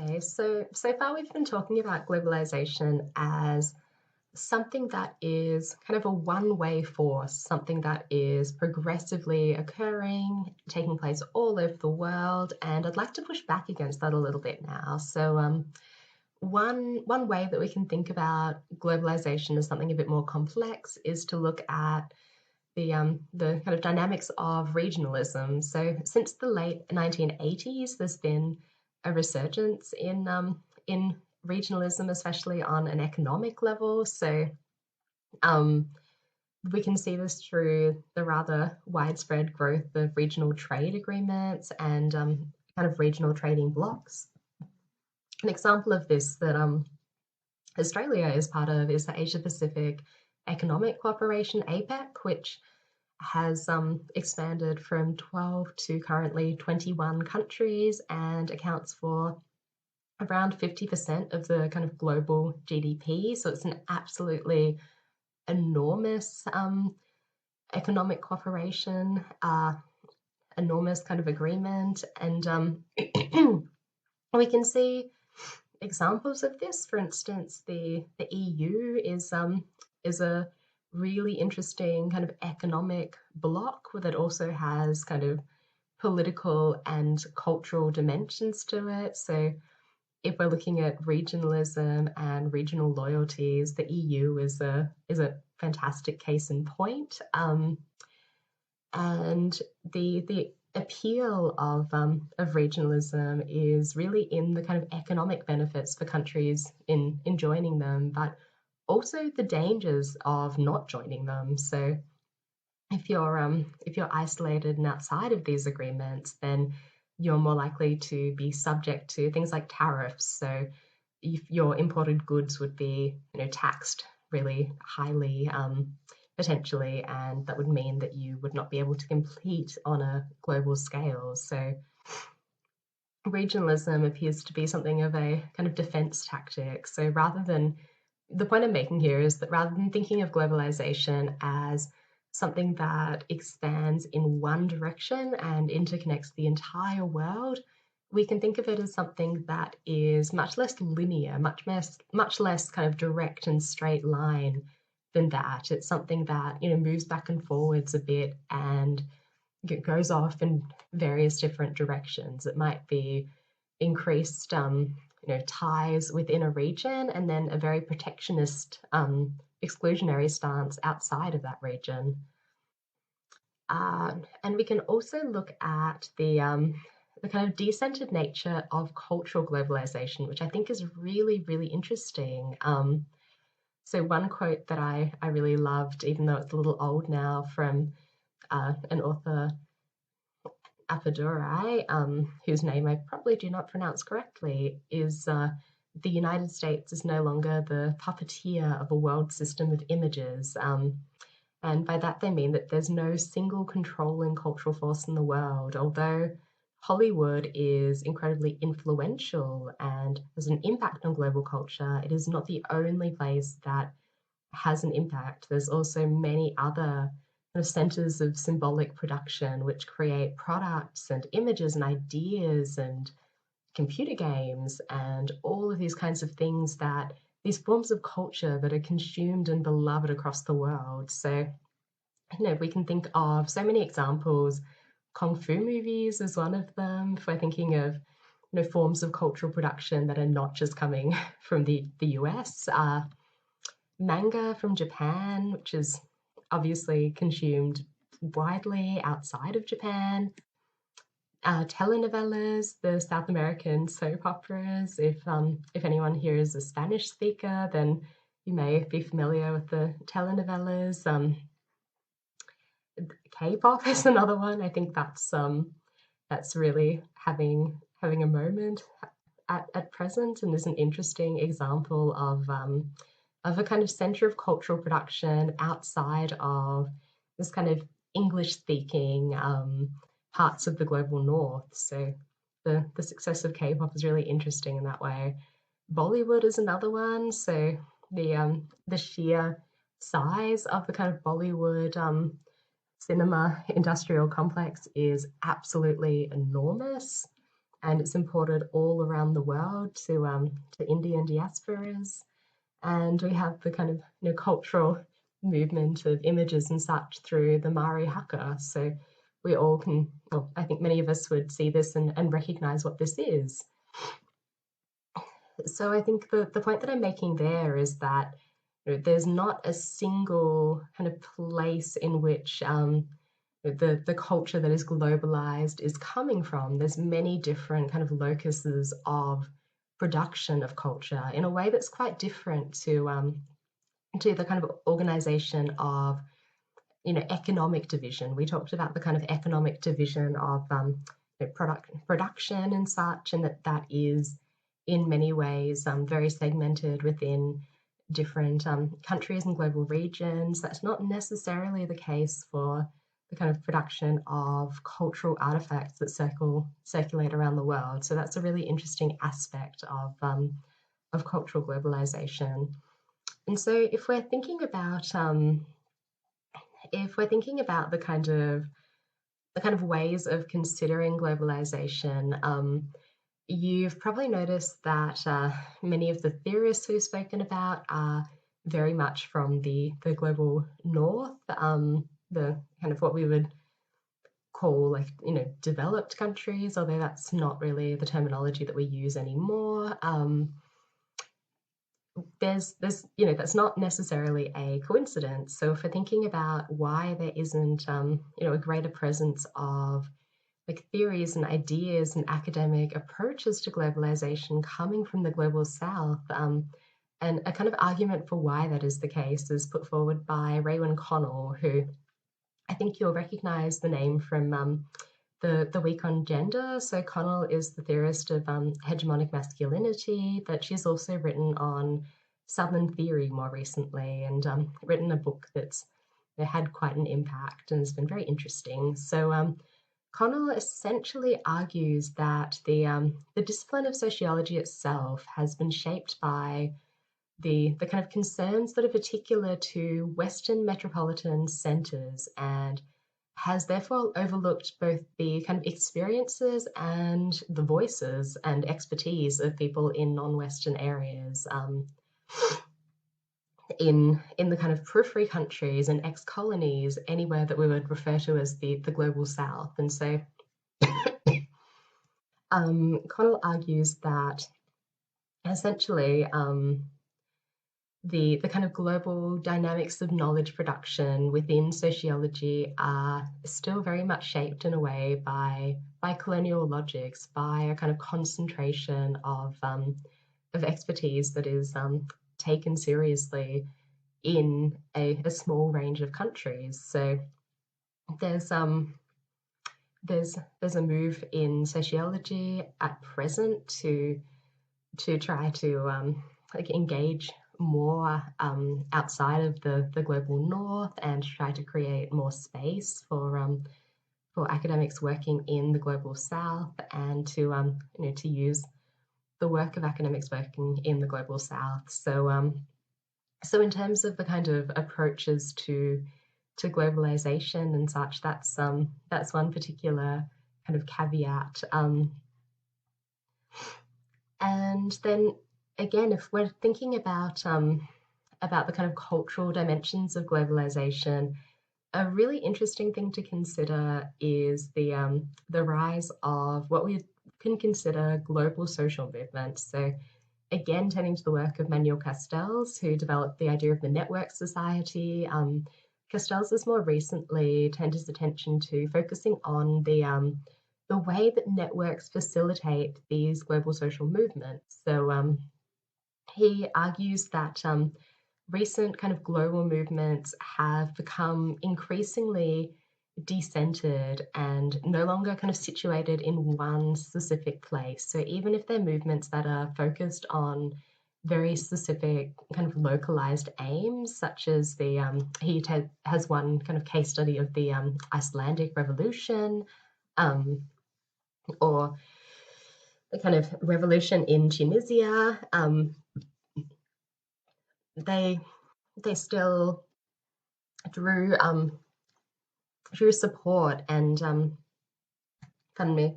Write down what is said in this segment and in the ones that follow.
Okay, so far we've been talking about globalization as something that is kind of a one-way force, something that is progressively occurring, taking place all over the world, and I'd like to push back against that a little bit now. One way that we can think about globalization as something a bit more complex is to look at the kind of dynamics of regionalism. So since the late 1980s, there's been a resurgence in regionalism, especially on an economic level. Um, we can see this through the rather widespread growth of regional trade agreements and kind of regional trading blocs. An example of this that Australia is part of is the Asia Pacific Economic Cooperation, APEC, which has expanded from 12 to currently 21 countries and accounts for around 50% of the kind of global GDP. So it's an absolutely enormous economic cooperation, enormous kind of agreement. And we can see examples of this. For instance, the EU is a really interesting kind of economic bloc that also has kind of political and cultural dimensions to it. So if we're looking at regionalism and regional loyalties, the EU is a fantastic case in point. And the appeal of regionalism is really in the kind of economic benefits for countries in joining them, but also the dangers of not joining them. So if you're isolated and outside of these agreements, then you're more likely to be subject to things like tariffs. So if your imported goods would be, taxed really highly, potentially, and that would mean that you would not be able to compete on a global scale. So regionalism appears to be something of a kind of defense tactic. So the point I'm making here is that rather than thinking of globalization as something that expands in one direction and interconnects the entire world, we can think of it as something that is much less linear, much less kind of direct and straight line than that. It's something that moves back and forwards a bit and it goes off in various different directions. It might be increased ties within a region and then a very protectionist exclusionary stance outside of that region. And we can also look at the kind of decentered nature of cultural globalization, which I think is really, really interesting. So one quote that I really loved, even though it's a little old now, from an author, Apadurai, whose name I probably do not pronounce correctly, is the United States is no longer the puppeteer of a world system of images. And by that they mean that there's no single controlling cultural force in the world. Although Hollywood is incredibly influential and has an impact on global culture, it is not the only place that has an impact. There's also many other kind of centers of symbolic production which create products and images and ideas and computer games and all of these kinds of things, that these forms of culture that are consumed and beloved across the world. So, we can think of so many examples. Kung Fu movies is one of them. If we're thinking of forms of cultural production that are not just coming from the US, manga from Japan, which is obviously consumed widely outside of Japan. Telenovelas, the South American soap operas. If anyone here is a Spanish speaker, then you may be familiar with the telenovelas. K-pop is another one. I think that's really having a moment at present, and is an interesting example of a kind of center of cultural production outside of this kind of English-speaking parts of the global north. So the success of K-pop is really interesting in that way. Bollywood is another one. So the sheer size of the kind of Bollywood cinema industrial complex is absolutely enormous. and it's imported all around the world to Indian diasporas. And we have the kind of cultural movement of images and such through the Māori haka. So we all can, well, I think many of us would see this and recognize what this is. So I think the point that I'm making there is that there's not a single kind of place in which the culture that is globalized is coming from. There's many different kind of locuses of production of culture in a way that's quite different to the kind of organization of economic division. We talked about the kind of economic division of production and such, and that is in many ways very segmented within different countries and global regions. That's not necessarily the case for the kind of production of cultural artifacts that circulate around the world. So that's a really interesting aspect of cultural globalization. And so if we're thinking about the kind of ways of considering globalization, you've probably noticed that many of the theorists who've spoken about are very much from the global north, the kind of what we would call developed countries, although that's not really the terminology that we use anymore. There's that's not necessarily a coincidence. So if we're thinking about why there isn't a greater presence of theories and ideas and academic approaches to globalization coming from the global south, and a kind of argument for why that is the case is put forward by Raewyn Connell, who I think you'll recognize the name from the Week on Gender. So Connell is the theorist of hegemonic masculinity, but she's also written on Southern theory more recently, and written a book that's had quite an impact and has been very interesting. So Connell essentially argues that the discipline of sociology itself has been shaped by the kind of concerns that are particular to Western metropolitan centres, and has therefore overlooked both the kind of experiences and the voices and expertise of people in non-Western areas, in the kind of periphery countries and ex-colonies, anywhere that we would refer to as the global south. And so Connell argues that essentially the kind of global dynamics of knowledge production within sociology are still very much shaped in a way by colonial logics, by a kind of concentration of expertise that is taken seriously in a small range of countries. So there's a move in sociology at present to try to engage more outside of the global north and try to create more space for academics working in the global south, and to use the work of academics working in the global south. So so in terms of the kind of approaches to globalization and such, that's one particular kind of caveat. And then again, if we're thinking about the kind of cultural dimensions of globalization, a really interesting thing to consider is the rise of what we can consider global social movements. So again, turning to the work of Manuel Castells, who developed the idea of the network society. Castells has more recently turned his attention to focusing on the way that networks facilitate these global social movements. So he argues that recent kind of global movements have become increasingly decentered and no longer kind of situated in one specific place. So even if they're movements that are focused on very specific kind of localized aims, such as he has one kind of case study of the Icelandic Revolution, or the kind of revolution in Tunisia, they still drew support and pardon me,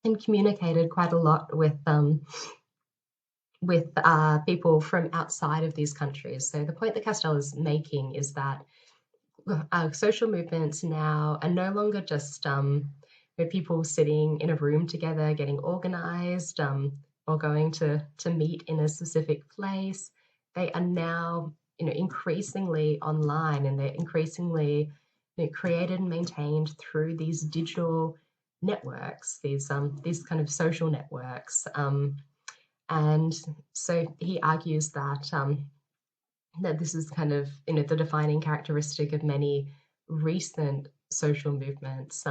and communicated quite a lot with people from outside of these countries. So the point that Castell is making is that social movements now are no longer just people sitting in a room together, getting organized, or going to meet in a specific place. They are now, increasingly online, and they're increasingly created and maintained through these digital networks, these kind of social networks. And so he argues that that this is kind of the defining characteristic of many recent social movements.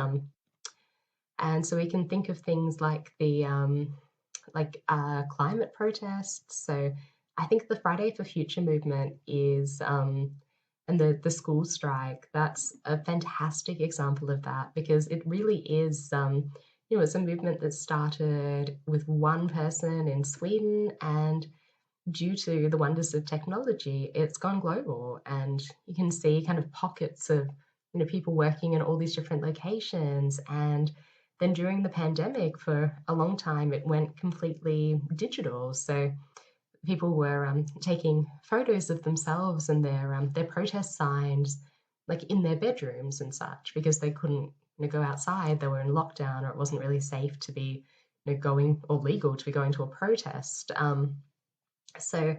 And so we can think of things like the climate protests. So I think the Friday for Future movement is and the school strike, that's a fantastic example of that, because it really is it's a movement that started with one person in Sweden, and due to the wonders of technology, it's gone global, and you can see kind of pockets of people working in all these different locations. And then during the pandemic, for a long time, it went completely digital. So people were taking photos of themselves and their protest signs, like in their bedrooms and such, because they couldn't go outside. They were in lockdown, or it wasn't really safe to be going, or legal to be going to a protest. So,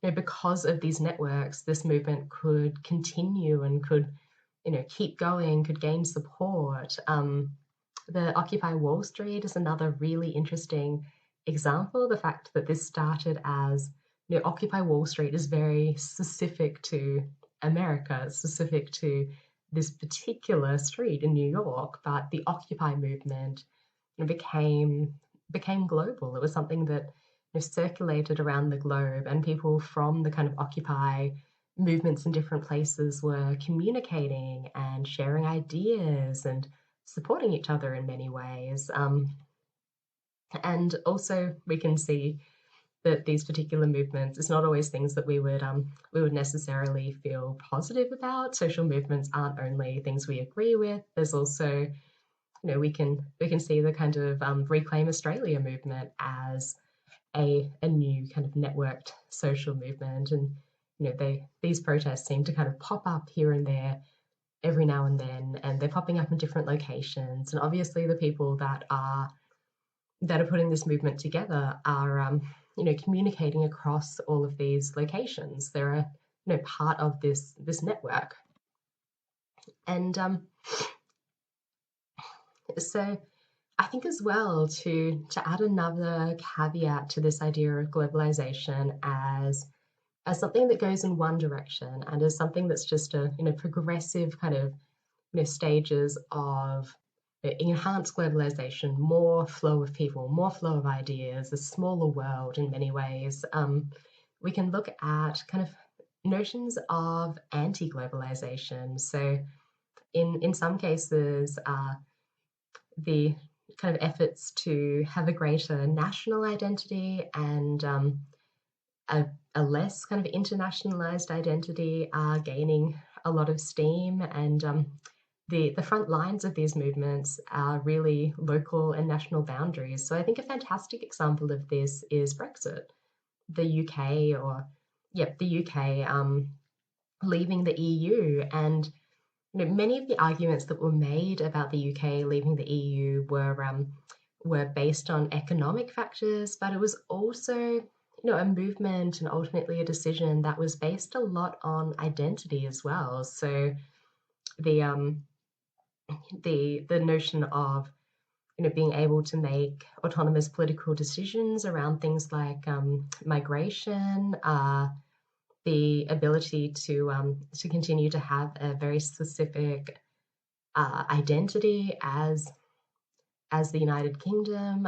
because of these networks, this movement could continue and could, keep going, could gain support. The Occupy Wall Street is another really interesting example. The fact that this started as, Occupy Wall Street is very specific to America, specific to this particular street in New York, but the Occupy movement became global. It was something that circulated around the globe, and people from the kind of Occupy movements in different places were communicating and sharing ideas and supporting each other in many ways. And also we can see that these particular movements, it's not always things that we would necessarily feel positive about. Social movements aren't only things we agree with. There's also, we can see the kind of Reclaim Australia movement as a new kind of networked social movement. And these protests seem to kind of pop up here and there every now and then, and they're popping up in different locations. And obviously the people that are putting this movement together are communicating across all of these locations. They're a part of this network. And so I think as well, to add another caveat to this idea of globalization as something that goes in one direction, and as something that's just a progressive kind of stages of enhanced globalization, more flow of people, more flow of ideas, a smaller world in many ways. We can look at kind of notions of anti-globalization. So in some cases, the kind of efforts to have a greater national identity and a less kind of internationalized identity are gaining a lot of steam. And the front lines of these movements are really local and national boundaries. So I think a fantastic example of this is Brexit. The UK leaving the EU. And many of the arguments that were made about the UK leaving the EU were based on economic factors, but it was also a movement and ultimately a decision that was based a lot on identity as well. So the notion of being able to make autonomous political decisions around things like migration, the ability to continue to have a very specific identity as the United Kingdom,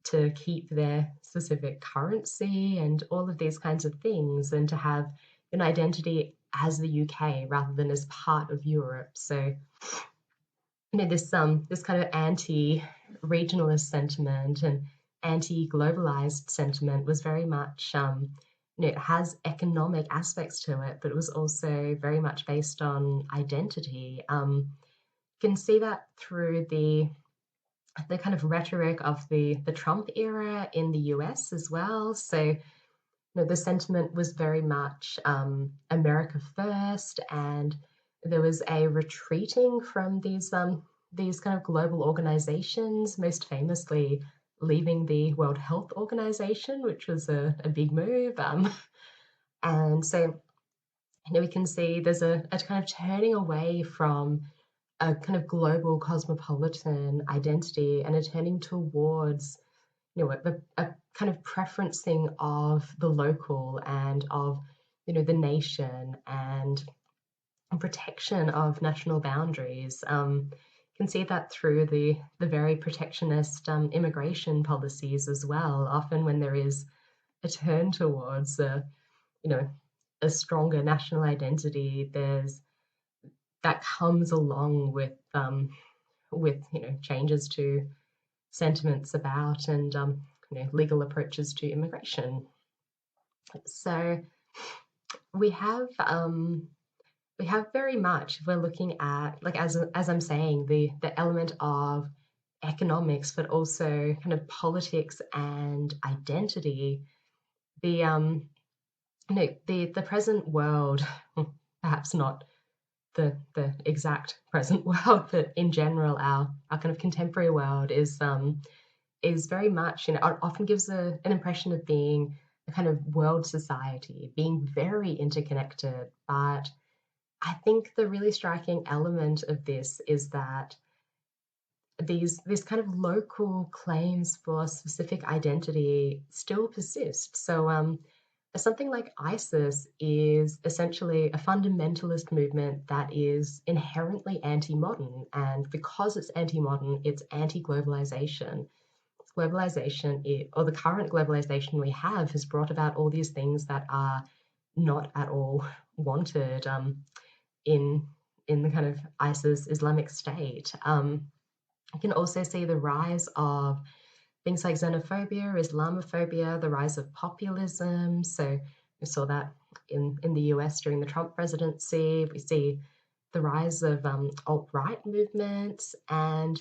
to keep their specific currency and all of these kinds of things, and to have an identity as the UK rather than as part of Europe. So this kind of anti-regionalist sentiment and anti-globalized sentiment was very much it has economic aspects to it, but it was also very much based on identity. can see that through the kind of rhetoric of the Trump era in the US as well. So, the sentiment was very much America first, and there was a retreating from these kind of global organizations, most famously leaving the World Health Organization, which was a big move. And so, we can see there's a kind of turning away from a kind of global cosmopolitan identity and a turning towards a kind of preferencing of the local and of the nation and protection of national boundaries. You can see that through the very protectionist immigration policies as well. Often when there is a turn towards you know a stronger national identity, there's that comes along with changes to sentiments about and legal approaches to immigration. So we have very much, if we're looking at, like, as I'm saying, the element of economics, but also kind of politics and identity. The the present world, perhaps not the exact present world, but in general, our kind of contemporary world is very much, often gives an impression of being a kind of world society, being very interconnected. But I think the really striking element of this is that these kind of local claims for specific identity still persist. So something like ISIS is essentially a fundamentalist movement that is inherently anti-modern, and because it's anti-modern, it's anti-globalization. Globalization, or the current globalization we have, has brought about all these things that are not at all wanted in the kind of ISIS Islamic State. You can also see the rise of things like xenophobia, Islamophobia, the rise of populism. So we saw that in the US during the Trump presidency. We see the rise of alt-right movements, and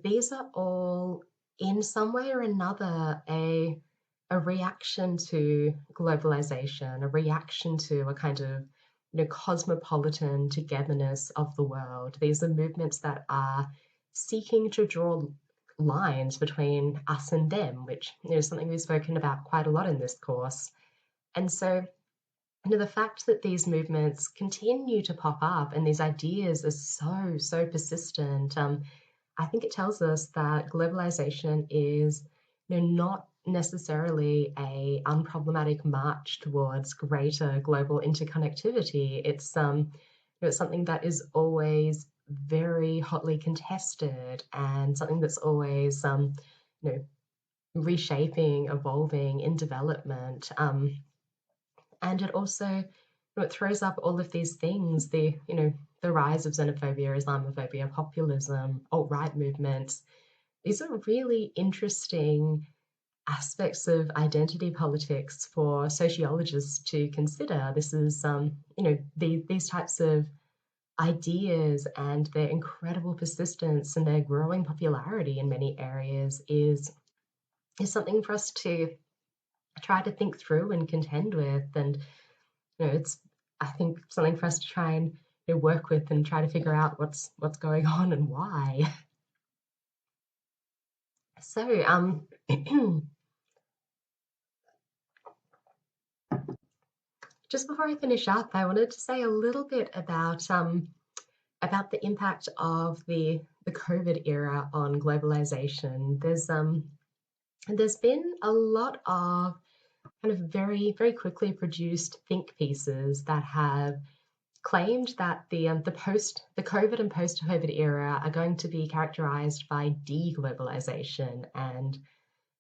these are all in some way or another a reaction to globalization, a reaction to a kind of cosmopolitan togetherness of the world. These are movements that are seeking to draw lines between us and them, which is something we've spoken about quite a lot in this course. And so, the fact that these movements continue to pop up and these ideas are so persistent, I think it tells us that globalization is not necessarily a unproblematic march towards greater global interconnectivity. It's something that is always very hotly contested, and something that's always reshaping, evolving, in development. And it also it throws up all of these things, the rise of xenophobia, Islamophobia, populism, alt-right movements. These are really interesting aspects of identity politics for sociologists to consider. This is, these types of ideas and their incredible persistence and their growing popularity in many areas is something for us to try to think through and contend with. And it's, I think, something for us to try and work with and try to figure out what's going on and why. So just before I finish up, I wanted to say a little bit about the impact of the COVID era on globalization. There's been a lot of kind of very, very quickly produced think pieces that have claimed that the COVID and post-COVID era are going to be characterized by deglobalization. And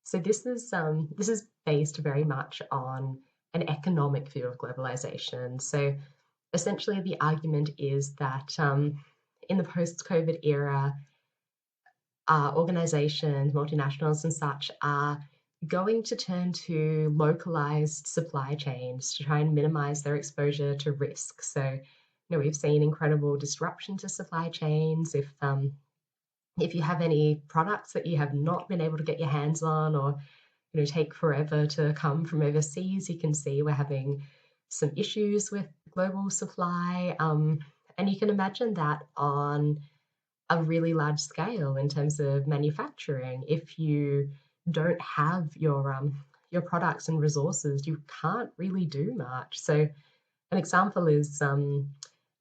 so this is based very much on an economic view of globalization. So essentially, the argument is that in the post-COVID era, organizations, multinationals and such, are going to turn to localized supply chains to try and minimize their exposure to risk. So we've seen incredible disruption to supply chains. If you have any products that you have not been able to get your hands on, or take forever to come from overseas, you can see we're having some issues with global supply. And you can imagine that on a really large scale in terms of manufacturing. If you don't have your products and resources, you can't really do much. So an example is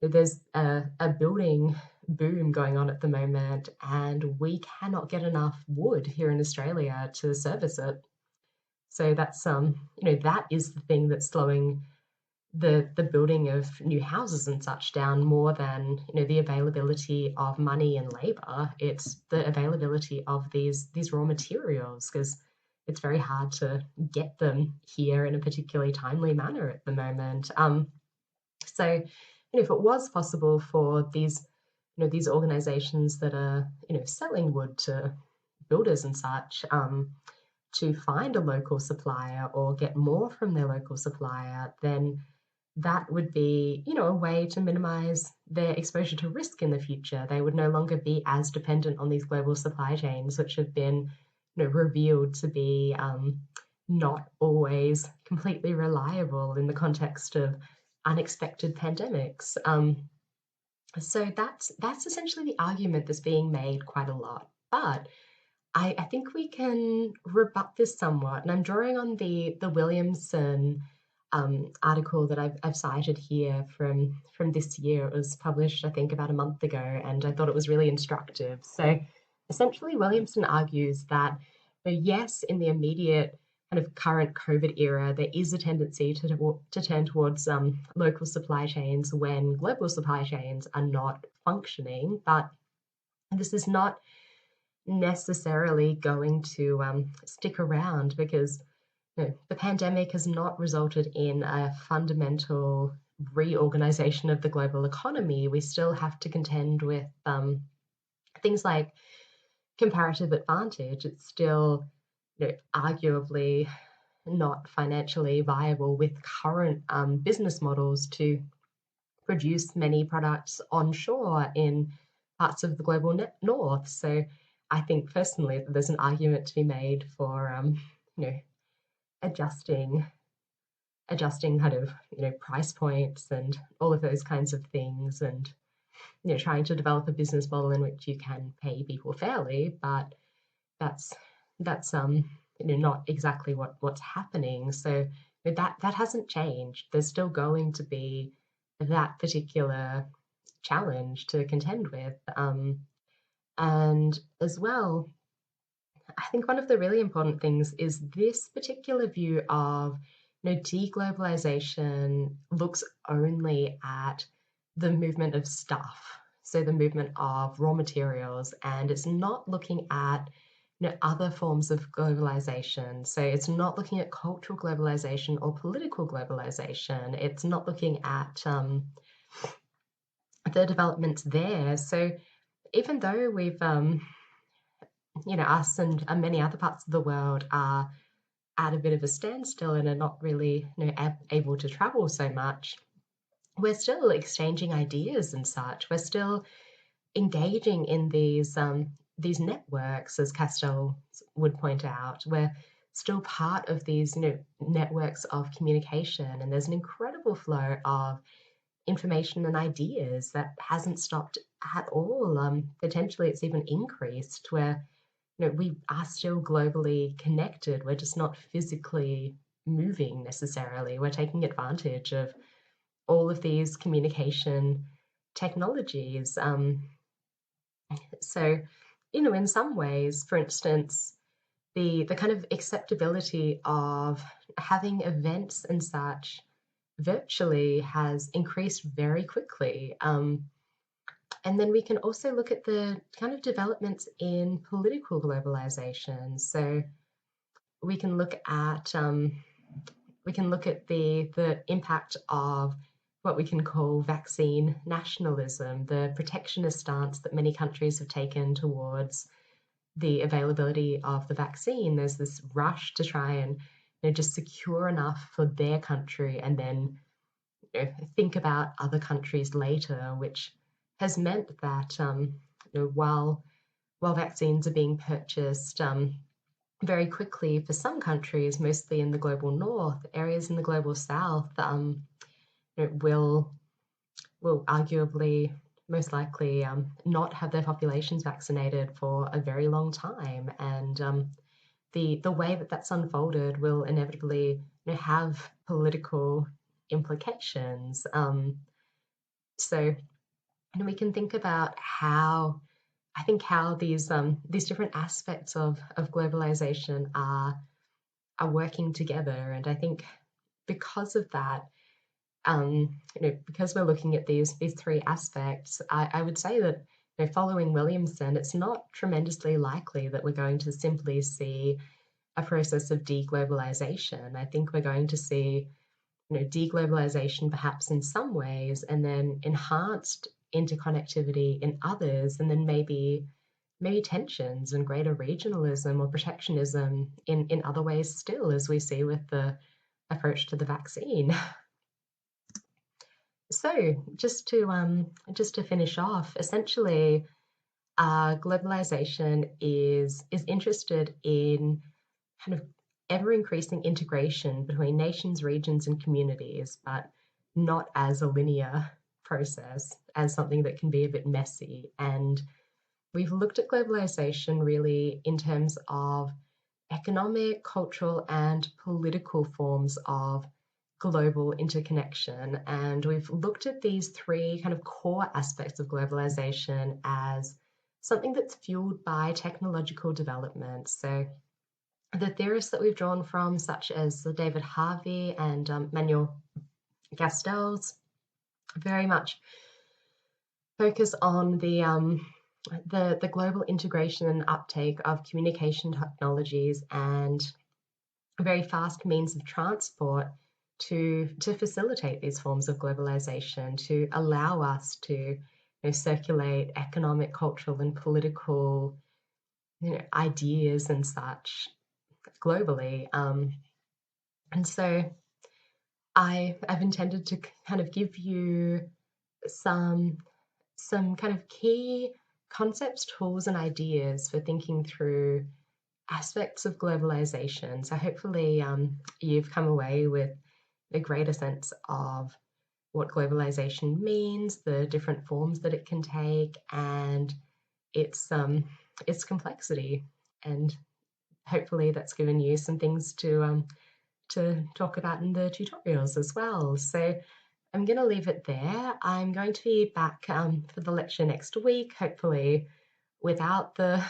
there's a building boom going on at the moment, and we cannot get enough wood here in Australia to service it. So that's that is the thing that's slowing the building of new houses and such down more than the availability of money and labor. It's the availability of these raw materials, because it's very hard to get them here in a particularly timely manner at the moment. So if it was possible for these organizations that are selling wood to builders and such, to find a local supplier or get more from their local supplier, then that would be, a way to minimize their exposure to risk in the future. They would no longer be as dependent on these global supply chains, which have been, revealed to be not always completely reliable in the context of unexpected pandemics. So that's essentially the argument that's being made quite a lot. But I think we can rebut this somewhat, and I'm drawing on the Williamson article that I've cited here from this year. It was published, I think, about a month ago, and I thought it was really instructive. So essentially, Williamson argues that, yes, in the immediate kind of current COVID era, there is a tendency to turn towards local supply chains when global supply chains are not functioning, but this is not necessarily going to stick around, because the pandemic has not resulted in a fundamental reorganization of the global economy. We still have to contend with things like comparative advantage. It's still arguably not financially viable with current business models to produce many products onshore in parts of the global north. So I think personally that there's an argument to be made for adjusting kind of price points and all of those kinds of things, and trying to develop a business model in which you can pay people fairly. But that's not exactly what's happening. So that hasn't changed. There's still going to be that particular challenge to contend with. And as well, I think one of the really important things is this particular view of deglobalization looks only at the movement of stuff, so the movement of raw materials, and it's not looking at other forms of globalization. So it's not looking at cultural globalization or political globalization. It's not looking at the developments there. So even though we've us and many other parts of the world are at a bit of a standstill and are not really able to travel so much, we're still exchanging ideas and such. We're still engaging in these networks, as Castell would point out. We're still part of these networks of communication, and there's an incredible flow of information and ideas that hasn't stopped at all. Potentially it's even increased, where we are still globally connected. We're just not physically moving necessarily. We're taking advantage of all of these communication technologies. So, in some ways, for instance, the kind of acceptability of having events and such virtually has increased very quickly. And then we can also look at the kind of developments in political globalization. So we can look at the impact of what we can call vaccine nationalism, the protectionist stance that many countries have taken towards the availability of the vaccine. There's this rush to try and just secure enough for their country, and then think about other countries later, which has meant that while vaccines are being purchased very quickly for some countries, mostly in the global north, areas in the global south will arguably most likely not have their populations vaccinated for a very long time, and the way that that's unfolded will inevitably have political implications. So we can think about how these different aspects of globalization are working together, and I think because of that, because we're looking at these three aspects, I would say that following Williamson, it's not tremendously likely that we're going to simply see a process of deglobalization. I think we're going to see deglobalization perhaps in some ways, and then enhanced interconnectivity in others, and then maybe tensions and greater regionalism or protectionism in other ways still, as we see with the approach to the vaccine. So just to finish off, essentially, globalization is interested in kind of ever increasing integration between nations, regions, and communities, but not as a linear process, as something that can be a bit messy. And we've looked at globalization really in terms of economic, cultural, and political forms of global interconnection. And we've looked at these three kind of core aspects of globalization as something that's fueled by technological development. So the theorists that we've drawn from, such as David Harvey and Manuel Castells, very much focus on the global integration and uptake of communication technologies and very fast means of transport to facilitate these forms of globalization, to allow us to circulate economic, cultural, and political ideas and such globally. And so I've intended to kind of give you some kind of key concepts, tools, and ideas for thinking through aspects of globalization. So hopefully you've come away with a greater sense of what globalization means, the different forms that it can take, and its complexity. And hopefully that's given you some things to talk about in the tutorials as well. So I'm going to leave it there. I'm going to be back for the lecture next week, hopefully without the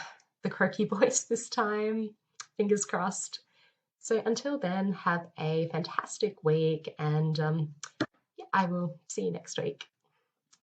croaky voice this time. Fingers crossed. So until then, have a fantastic week, and I will see you next week.